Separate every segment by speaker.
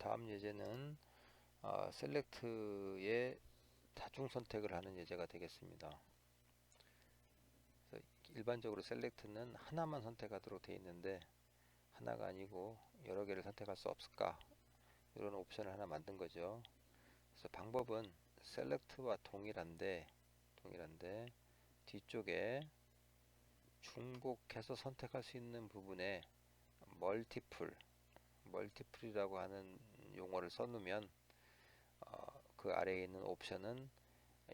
Speaker 1: 다음 예제는 셀렉트의 다중 선택을 하는 예제가 되겠습니다. 그래서 일반적으로 셀렉트는 하나만 선택하도록 되어 있는데 하나가 아니고 여러 개를 선택할 수 없을까? 이런 옵션을 하나 만든 거죠. 그래서 방법은 셀렉트와 동일한데 뒤쪽에 중복해서 선택할 수 있는 부분에 멀티플이라고 하는 용어를 써놓으면 그 아래에 있는 옵션은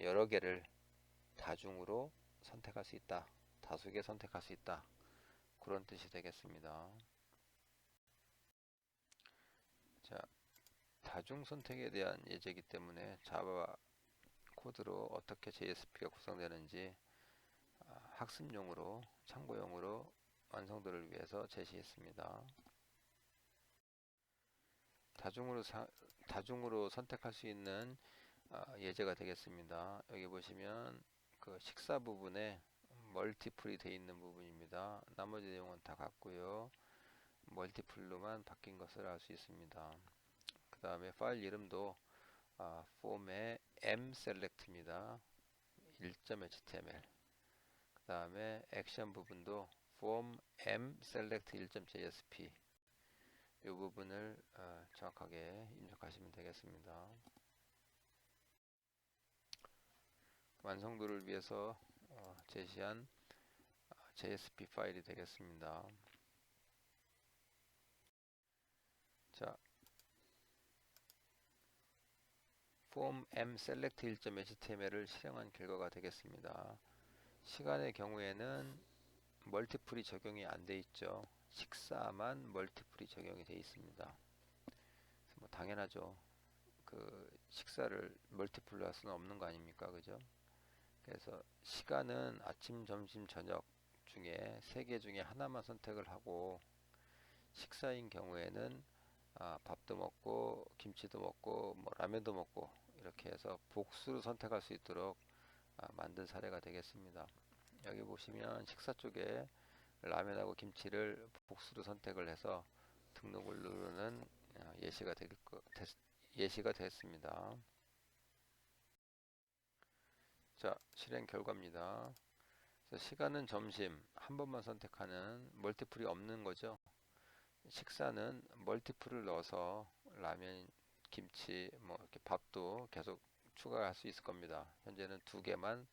Speaker 1: 여러 개를 다중으로 선택할 수 있다. 다수개 선택할 수 있다. 그런 뜻이 되겠습니다. 자, 다중 선택에 대한 예제이기 때문에 자바 코드로 어떻게 JSP가 구성되는지 학습용으로 참고용으로 완성도를 위해서 제시했습니다. 다중으로 선택할 수 있는 예제가 되겠습니다. 여기 보시면 그 식사 부분에 멀티플이 되어 있는 부분입니다. 나머지 내용은 다 같고요. 멀티플로만 바뀐 것을 알 수 있습니다. 그 다음에 파일 이름도 폼의 mselect입니다. 1.html. 그 다음에 액션 부분도 form mselect 1.jsp. 이 부분을 정확하게 입력하시면 되겠습니다. 완성도를 위해서 제시한 JSP 파일이 되겠습니다. 자, form mselect 1.html을 실행한 결과가 되겠습니다. 시간의 경우에는 멀티플이 적용이 안 돼 있죠. 식사만 멀티플이 적용이 돼 있습니다. 뭐 당연하죠. 그 식사를 멀티플로 할 수는 없는 거 아닙니까? 그죠? 그래서 시간은 아침, 점심, 저녁 중에 3개 중에 하나만 선택을 하고 식사인 경우에는 밥도 먹고 김치도 먹고 뭐 라면도 먹고 이렇게 해서 복수로 선택할 수 있도록 만든 사례가 되겠습니다. 여기 보시면 식사 쪽에 라면하고 김치를 복수로 선택을 해서 등록을 누르는 예시가 됐습니다. 자, 실행 결과입니다. 시간은 점심 한 번만 선택하는 멀티플이 없는 거죠. 식사는 멀티플을 넣어서 라면, 김치, 뭐 이렇게 밥도 계속 추가할 수 있을 겁니다. 현재는 2개만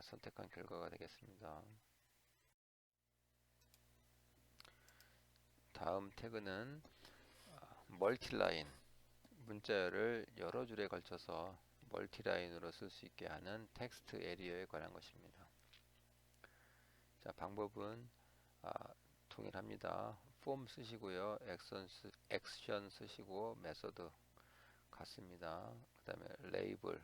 Speaker 1: 선택한 결과가 되겠습니다. 다음 태그는 멀티라인, 문자열을 여러 줄에 걸쳐서 멀티라인으로 쓸 수 있게 하는 텍스트 에리어에 관한 것입니다. 자, 방법은 동일합니다. 폼 쓰시고요. 액션 쓰시고 메서드 같습니다. 그 다음에 레이블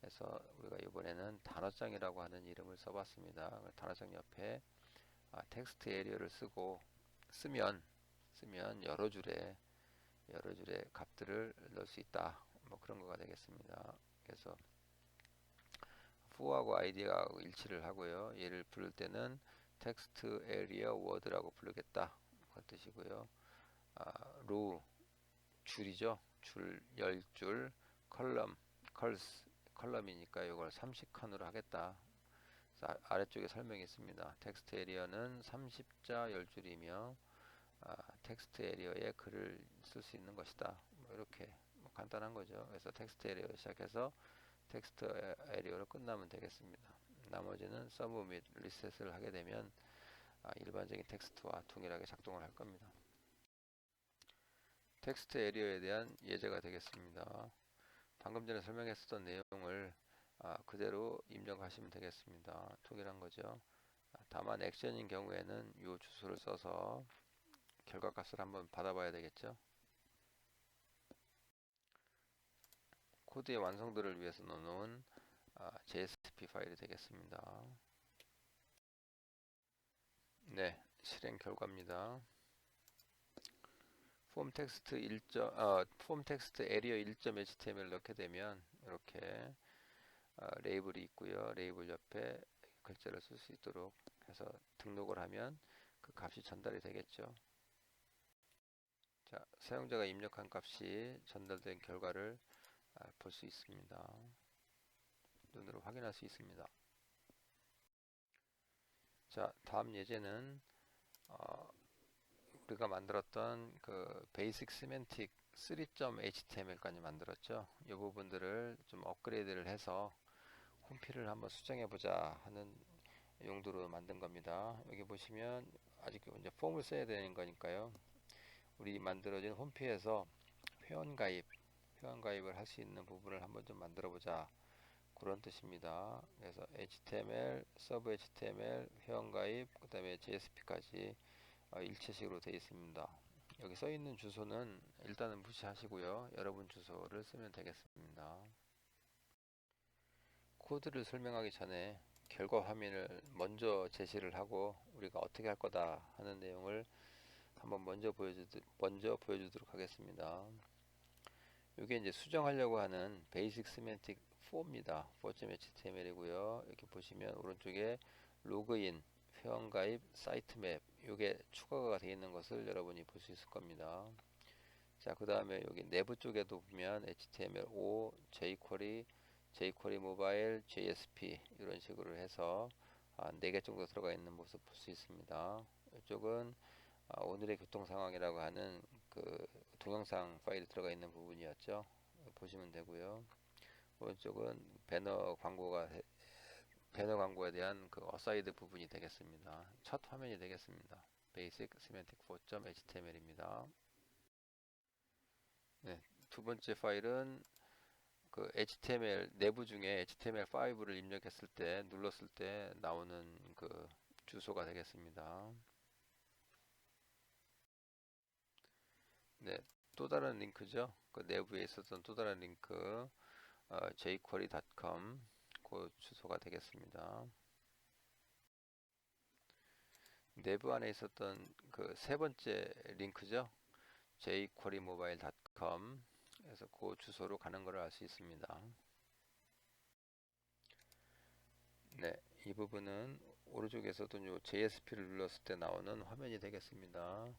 Speaker 1: 해서 우리가 이번에는 단어장이라고 하는 이름을 써봤습니다. 단어장 옆에 텍스트 에리어를 쓰면 여러 줄에 값들을 넣을 수 있다. 뭐 그런 거가 되겠습니다. 그래서 for하고 id가 일치를 하고요. 얘를 부를 때는 텍스트 에리어 워드라고 부르겠다. 그런 뜻이고요. row 줄이죠. 줄 10줄, 컬럼이니까 이걸 30칸으로 하겠다. 아래쪽에 설명이 있습니다. 텍스트 에리어는 30자 10줄이며 텍스트 에리어에 글을 쓸 수 있는 것이다. 뭐 이렇게 뭐 간단한 거죠. 그래서 텍스트 에리어 시작해서 텍스트 에리어로 끝나면 되겠습니다. 나머지는 서브 및 리셋을 하게 되면 일반적인 텍스트와 동일하게 작동을 할 겁니다. 텍스트 에리어에 대한 예제가 되겠습니다. 방금 전에 설명했었던 내용을 그대로 입력하시면 되겠습니다. 동일한 거죠. 다만 액션인 경우에는 이 주소를 써서 결과값을 한번 받아봐야 되겠죠. 코드의 완성도를 위해서 넣어놓은 JSP 파일이 되겠습니다. 네, 실행 결과입니다. 폼 텍스트 에리어 1.html 넣게 되면 이렇게 레이블이 있고요. 레이블 옆에 글자를 쓸 수 있도록 해서 등록을 하면 그 값이 전달이 되겠죠. 자, 사용자가 입력한 값이 전달된 결과를 볼 수 있습니다. 눈으로 확인할 수 있습니다. 자, 다음 예제는 우리가 만들었던 그 베이직 시멘틱 3.html까지 만들었죠. 이 부분들을 좀 업그레이드를 해서 홈피를 한번 수정해 보자 하는 용도로 만든 겁니다. 여기 보시면 아직 이제 폼을 써야 되는 거니까요. 우리 만들어진 홈피에서 회원가입을 할 수 있는 부분을 한번 좀 만들어 보자, 그런 뜻입니다. 그래서 HTML, 서브 HTML, 회원가입, 그 다음에 JSP까지 일체식으로 되어 있습니다. 여기 써 있는 주소는 일단은 무시하시고요. 여러분 주소를 쓰면 되겠습니다. 코드를 설명하기 전에 결과 화면을 먼저 제시를 하고 우리가 어떻게 할 거다 하는 내용을 한번 먼저 보여주도록 하겠습니다. 이게 이제 수정하려고 하는 베이직 시멘틱 4입니다. 4.html이고요. 이렇게 보시면 오른쪽에 로그인, 회원가입, 사이트 맵, 이게 추가가 되어 있는 것을 여러분이 볼 수 있을 겁니다. 자, 그 다음에 여기 내부 쪽에도 보면 HTML5, jQuery, jQuery 모바일, JSP 이런 식으로 해서 4개 정도 들어가 있는 모습 볼 수 있습니다. 이쪽은 오늘의 교통 상황이라고 하는 그 동영상 파일이 들어가 있는 부분이었죠. 보시면 되고요. 오른쪽은 배너 광고에 대한 그 어사이드 부분이 되겠습니다. 첫 화면이 되겠습니다. 베이직 시멘틱 4.html입니다. 네, 두 번째 파일은 그 HTML 내부 중에 HTML5를 입력했을 때 눌렀을 때 나오는 그 주소가 되겠습니다. 네, 또 다른 링크죠. 그 내부에 있었던 또 다른 링크 jquery.com 그 주소가 되겠습니다. 내부 안에 있었던 그 세 번째 링크죠. jquerymobile.com 그래서 그 주소로 가는 것을 알 수 있습니다. 네, 이 부분은 오른쪽에서도 요 JSP를 눌렀을 때 나오는 화면이 되겠습니다.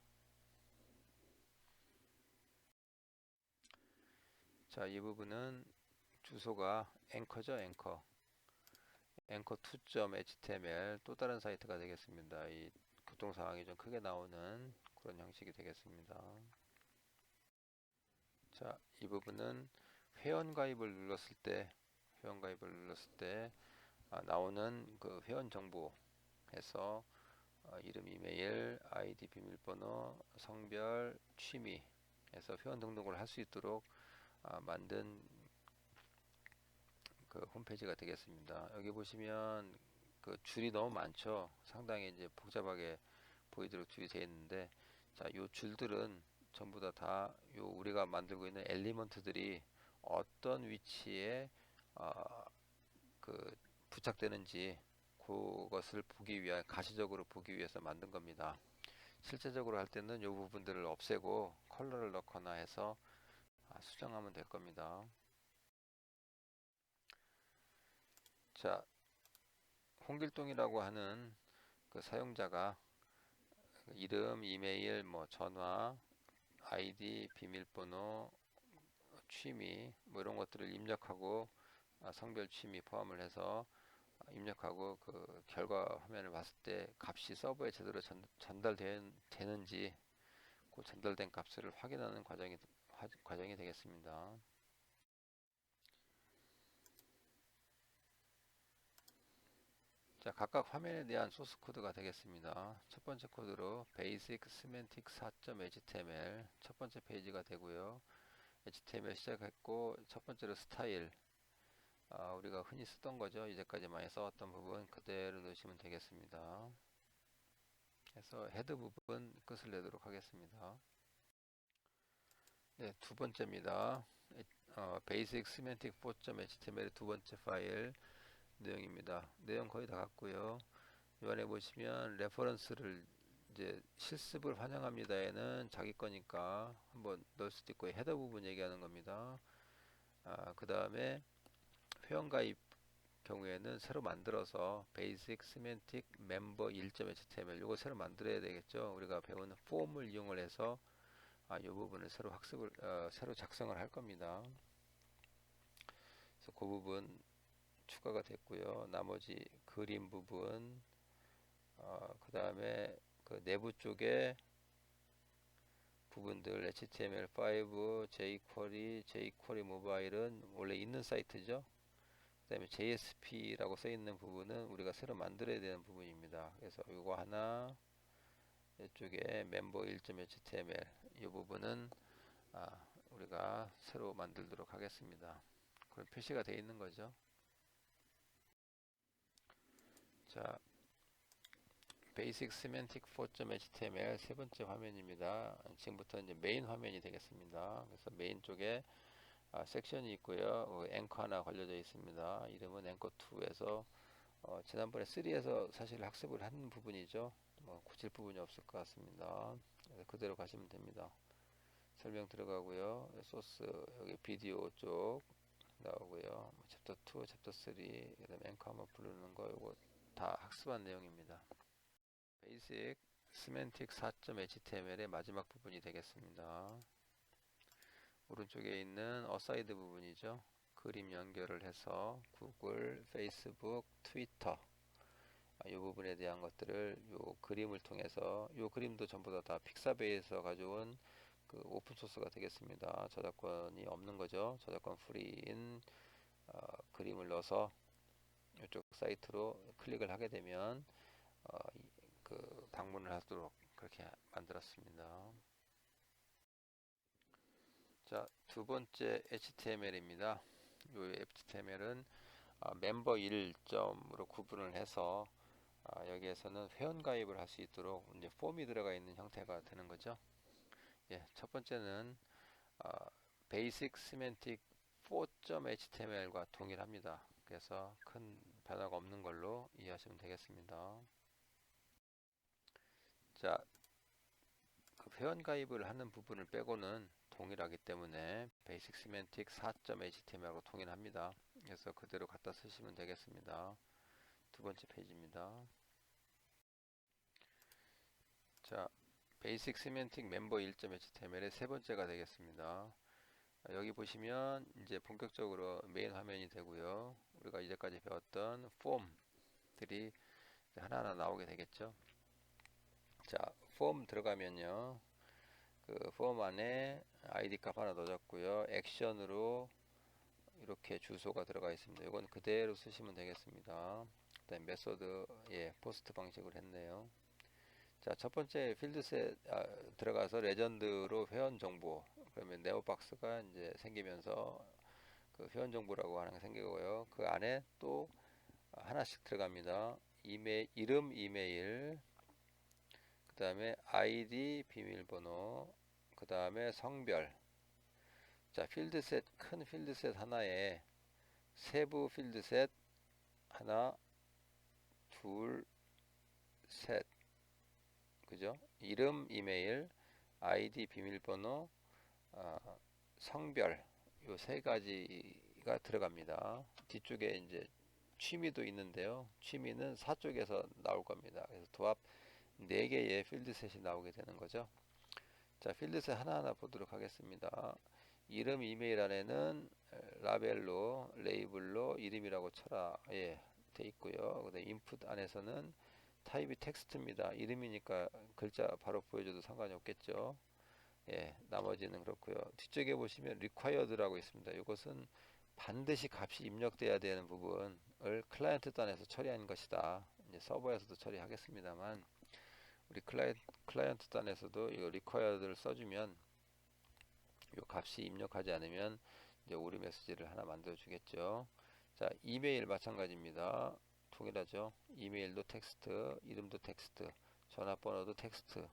Speaker 1: 자, 이 부분은 주소가 앵커죠, 앵커2.html 또 다른 사이트가 되겠습니다. 이 교통 상황이 좀 크게 나오는 그런 형식이 되겠습니다. 자, 이 부분은 회원가입을 눌렀을 때 나오는 그 회원 정보에서 이름, 이메일, 아이디, 비밀번호, 성별, 취미 해서 회원 등록을 할 수 있도록 만든 그 홈페이지가 되겠습니다. 여기 보시면 그 줄이 너무 많죠. 상당히 이제 복잡하게 보이도록 줄이 되어 있는데, 자, 요 줄들은 전부 요 우리가 만들고 있는 엘리먼트들이 어떤 위치에 어, 그 부착되는지 그것을 보기 위한, 가시적으로 보기 위해서 만든 겁니다. 실제적으로 할 때는 이 부분들을 없애고 컬러를 넣거나 해서 수정하면 될 겁니다. 자, 홍길동이라고 하는 그 사용자가 이름, 이메일, 뭐 전화, 아이디, 비밀번호, 취미 뭐 이런 것들을 입력하고 성별, 취미 포함을 해서 입력하고 그 결과 화면을 봤을 때 값이 서버에 제대로 전달되는지 그 전달된 값을 확인하는 과정이 되겠습니다. 자, 각각 화면에 대한 소스 코드가 되겠습니다. 첫 번째 코드로 basic semantic 4.html 첫 번째 페이지가 되고요. HTML 시작했고 첫 번째로 스타일, 우리가 흔히 쓰던 거죠. 이제까지 많이 써왔던 부분 그대로 넣으시면 되겠습니다. 그래서 헤드 부분 끝을 내도록 하겠습니다. 네, 두 번째입니다. basic semantic 4.html의 두 번째 파일 내용입니다. 내용 거의 다 같고요. 이번에 보시면 레퍼런스를 이제 실습을 환영합니다에는 자기 거니까 한번 넣을 수도 있고, 헤더 부분 얘기하는 겁니다. 그 다음에 회원가입 경우에는 새로 만들어서 basic semantic member 1.html 이거 새로 만들어야 되겠죠. 우리가 배우는 폼을 이용을 해서 이 부분을 새로 작성을 할 겁니다. 그래서 그 부분 추가가 됐고요. 나머지 그림 부분, 그 다음에 그 내부 쪽에 부분들 HTML5, jQuery, jQuery 모바일은 원래 있는 사이트죠. 그 다음에 JSP라고 써 있는 부분은 우리가 새로 만들어야 되는 부분입니다. 그래서 이거 하나, 이쪽에 멤버 1.html 이 부분은 우리가 새로 만들도록 하겠습니다. 그럼 표시가 되어 있는 거죠. 자, 베이직 시멘틱 4.html 세 번째 화면입니다. 지금부터 이제 메인 화면이 되겠습니다. 그래서 메인 쪽에 섹션이 있고요. 앵커 하나 걸려져 있습니다. 이름은 앵커 2에서 지난번에 3에서 사실 학습을 한 부분이죠. 뭐 고칠 부분이 없을 것 같습니다. 그래서 그대로 가시면 됩니다. 설명 들어가고요. 소스 여기 비디오 쪽 나오고요. 챕터 2, 챕터 3, 그다음에 앵커 한번 부르는 거 이거 다 학습한 내용입니다. 베이직 시멘틱 4.html의 마지막 부분이 되겠습니다. 오른쪽에 있는 어사이드 부분이죠. 그림 연결을 해서 구글, 페이스북, 트위터 이 부분에 대한 것들을 요 그림을 통해서 요 그림도 전부 다 픽사베이에서 가져온 그 오픈 소스가 되겠습니다. 저작권이 없는 거죠. 저작권 프리인 그림을 넣어서 이쪽 사이트로 클릭을 하게 되면 그 방문을 하도록 그렇게 만들었습니다. 자, 두 번째 HTML입니다. 이 HTML은 멤버 1점으로 구분을 해서 여기에서는 회원 가입을 할 수 있도록 이제 폼이 들어가 있는 형태가 되는 거죠. 예, 첫 번째는 베이직 시멘틱 4.html과 동일합니다. 그래서 큰 변화가 없는 걸로 이해하시면 되겠습니다. 자, 그 회원 가입을 하는 부분을 빼고는 동일하기 때문에 베이직 시멘틱 4.html하고 동일합니다. 그래서 그대로 갖다 쓰시면 되겠습니다. 두 번째 페이지입니다. 자, 베이직 시멘틱 멤버 1.html의 세 번째가 되겠습니다. 여기 보시면 이제 본격적으로 메인 화면이 되고요. 우리가 이제까지 배웠던 폼들이 하나하나 나오게 되겠죠. 자, 폼 들어가면요. 그 폼 안에 아이디 값 하나 넣어줬고요. 액션으로 이렇게 주소가 들어가 있습니다. 이건 그대로 쓰시면 되겠습니다. 그다음 메소드 포스트 방식으로 했네요. 자, 첫 번째 필드셋 들어가서 레전드로 회원 정보 그러면 네오박스가 이제 생기면서 그 회원 정보라고 하는 게 생기고요. 그 안에 또 하나씩 들어갑니다. 이름 이메일 그 다음에 아이디 비밀번호 그 다음에 성별. 자, 필드셋 큰 필드셋 하나에 세부 필드셋 하나 둘 셋 그죠? 이름 이메일 아이디 비밀번호 성별 요 세 가지가 들어갑니다. 뒤쪽에 이제 취미도 있는데요. 취미는 4쪽에서 나올 겁니다. 그래서 도합 4개의 필드셋이 나오게 되는 거죠. 자, 필드셋 하나하나 보도록 하겠습니다. 이름 이메일 안에는 라벨로 레이블로 이름이라고 쳐라 돼 있고요. 그다음 인풋 안에서는 타입이 텍스트입니다. 이름이니까 글자 바로 보여줘도 상관이 없겠죠. 나머지는 그렇고요. 뒤쪽에 보시면 required라고 있습니다. 이것은 반드시 값이 입력돼야 되는 부분을 클라이언트 단에서 처리하는 것이다. 이제 서버에서도 처리하겠습니다만 우리 클라이언트 단에서도 이 required를 써주면 이 값이 입력하지 않으면 이제 오류 메시지를 하나 만들어 주겠죠. 자, 이메일 마찬가지입니다. 동일하죠. 이메일도 텍스트, 이름도 텍스트, 전화번호도 텍스트.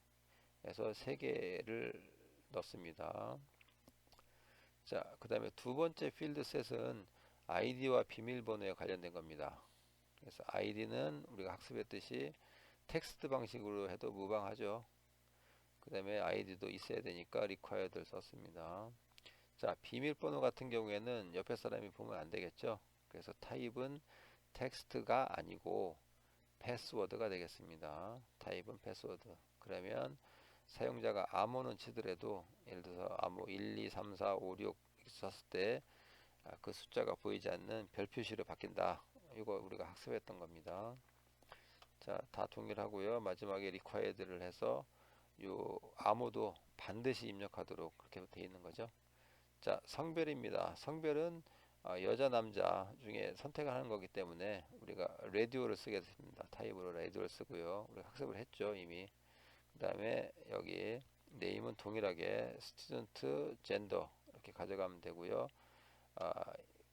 Speaker 1: 해서 3개를 넣습니다. 자, 그 다음에 두 번째 필드셋은 아이디와 비밀번호에 관련된 겁니다. 그래서 아이디는 우리가 학습했듯이 텍스트 방식으로 해도 무방하죠. 그 다음에 아이디도 있어야 되니까 required를 썼습니다. 자, 비밀번호 같은 경우에는 옆에 사람이 보면 안 되겠죠. 그래서 타입은 텍스트가 아니고 패스워드가 되겠습니다. 타입은 패스워드. 그러면 사용자가 암호는 치더라도 예를 들어서 암호 1, 2, 3, 4, 5, 6 썼을 때 그 숫자가 보이지 않는 별 표시로 바뀐다. 이거 우리가 학습했던 겁니다. 자, 다 동일하고요. 마지막에 required를 해서 요 암호도 반드시 입력하도록 그렇게 되어 있는 거죠. 자, 성별입니다. 성별은 여자 남자 중에 선택을 하는 거기 때문에 우리가 라디오를 쓰게 됩니다. 타입으로 라디오를 쓰고요. 우리가 학습을 했죠, 이미. 그 다음에 여기 네임은 동일하게 스튜던트 젠더 이렇게 가져가면 되고요. 아,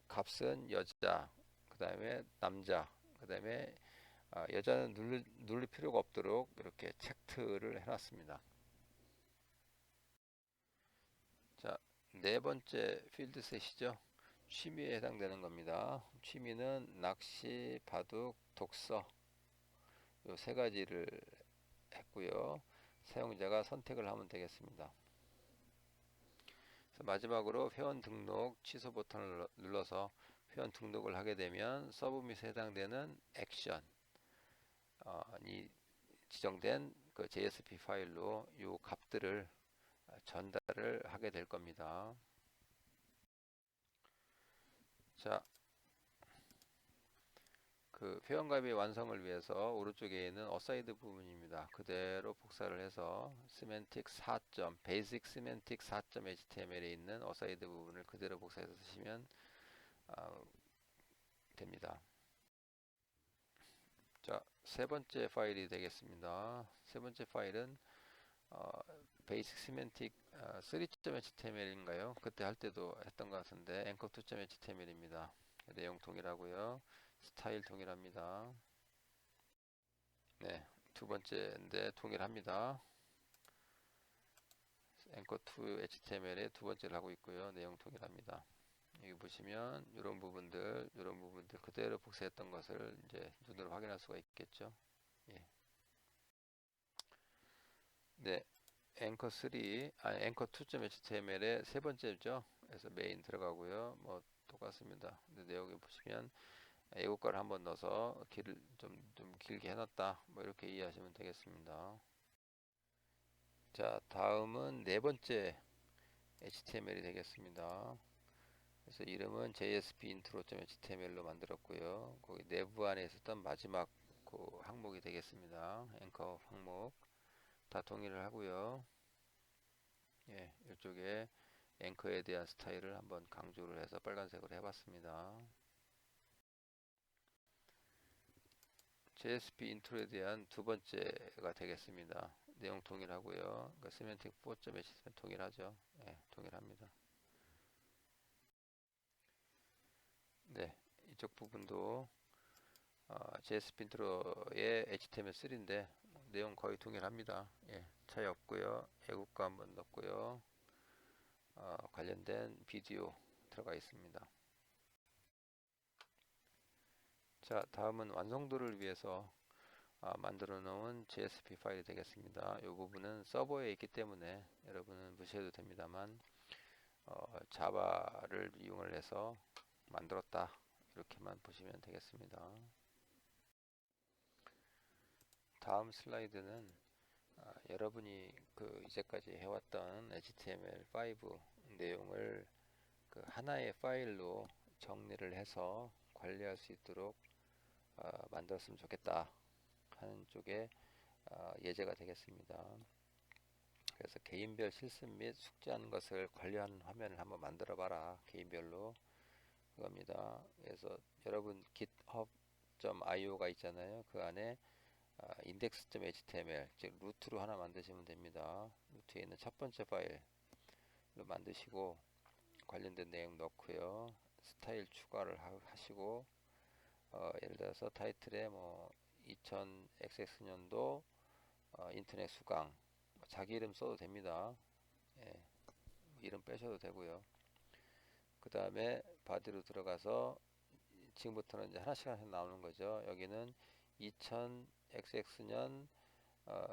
Speaker 1: 값은 여자, 그 다음에 남자, 그 다음에 여자는 누를 필요가 없도록 이렇게 체크를 해놨습니다. 자, 네 번째 필드셋이죠. 취미에 해당되는 겁니다. 취미는 낚시, 바둑, 독서 요 세 가지를 했고요. 사용자가 선택을 하면 되겠습니다. 마지막으로 회원 등록 취소 버튼을 눌러서 회원 등록을 하게 되면 서브밋에 해당되는 액션이 지정된 그 JSP 파일로 이 값들을 전달을 하게 될 겁니다. 자, 그 회원가입의 완성을 위해서 오른쪽에 있는 어사이드 부분입니다. 그대로 복사를 해서 시멘틱 4점, 베이직 시멘틱 4.html에 있는 어사이드 부분을 그대로 복사해서 쓰시면 됩니다. 자, 세 번째 파일이 되겠습니다. 세 번째 파일은 베이직 시멘틱 3.html인가요? 그때 할 때도 했던 것 같은데 앵커 2.html입니다. 내용 동일하고요. 스타일 동일합니다. 네, 두 번째인데 동일합니다. 앵커 2 HTML의 두 번째를 하고 있고요. 내용 동일합니다. 여기 보시면 이런 부분들 그대로 복사했던 것을 이제 눈으로 확인할 수가 있겠죠. 예. 네, 앵커 3, 앵커 2.html의 세 번째죠. 그래서 메인 들어가고요. 뭐 똑같습니다. 근데 내용에 보시면 애국가를 한번 넣어서 길을 좀 길게 해놨다. 뭐 이렇게 이해하시면 되겠습니다. 자, 다음은 네 번째 HTML이 되겠습니다. 그래서 이름은 JSP intro.html로 만들었고요. 거기 내부 안에 있었던 마지막 그 항목이 되겠습니다. 앵커 항목 다 동의를 하고요. 예, 이쪽에 앵커에 대한 스타일을 한번 강조를 해서 빨간색으로 해봤습니다. JSP 인트로에 대한 두 번째가 되겠습니다. 내용 동일하고요. 그러니까 시멘틱 4.html 동일하죠. 예, 동일합니다. 네, 이쪽 부분도 JSP 인트로의 HTML3인데 내용 거의 동일합니다. 예, 차이 없고요. 애국가 한번 넣고요. 관련된 비디오 들어가 있습니다. 자, 다음은 완성도를 위해서 만들어 놓은 JSP 파일이 되겠습니다. 이 부분은 서버에 있기 때문에 여러분은 무시해도 됩니다만 자바를 이용을 해서 만들었다 이렇게만 보시면 되겠습니다. 다음 슬라이드는 여러분이 그 이제까지 해왔던 HTML5 내용을 그 하나의 파일로 정리를 해서 관리할 수 있도록 만들었으면 좋겠다 하는 쪽에 예제가 되겠습니다. 그래서 개인별 실습 및 숙지하는 것을 관리하는 화면을 한번 만들어 봐라. 개인별로 그겁니다. 그래서 여러분 github.io가 있잖아요. 그 안에 index.html 즉 루트로 하나 만드시면 됩니다. 루트에 있는 첫 번째 파일로 만드시고 관련된 내용 넣고요. 스타일 추가를 하시고 예를 들어서 타이틀에 뭐 2000XX년도 인터넷 수강 자기 이름 써도 됩니다. 예, 이름 빼셔도 되고요. 그 다음에 바디로 들어가서 지금부터는 이제 하나씩 나오는 거죠. 여기는 2000XX년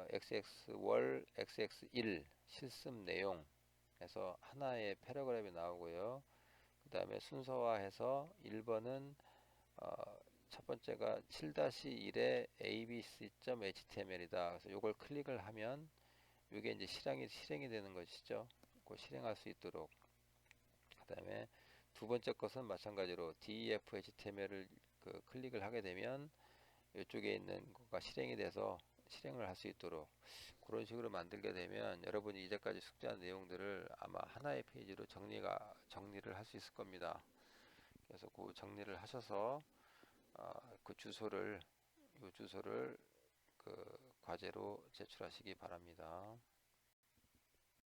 Speaker 1: XX월 XX1 실습 내용 해서 하나의 패러그램이 나오고요. 그 다음에 순서화해서 1번은 첫 번째가 7-1의 abc.html이다. 그래서 이걸 클릭을 하면 이게 이제 실행이 되는 것이죠. 그 실행할 수 있도록. 그다음에 두 번째 것은 마찬가지로 def html을 클릭을 하게 되면 이쪽에 있는 거가 실행이 돼서 실행을 할 수 있도록 그런 식으로 만들게 되면 여러분이 이제까지 숙제한 내용들을 아마 하나의 페이지로 정리를 할 수 있을 겁니다. 그래서 그 정리를 하셔서 그 주소를 그 과제로 제출하시기 바랍니다.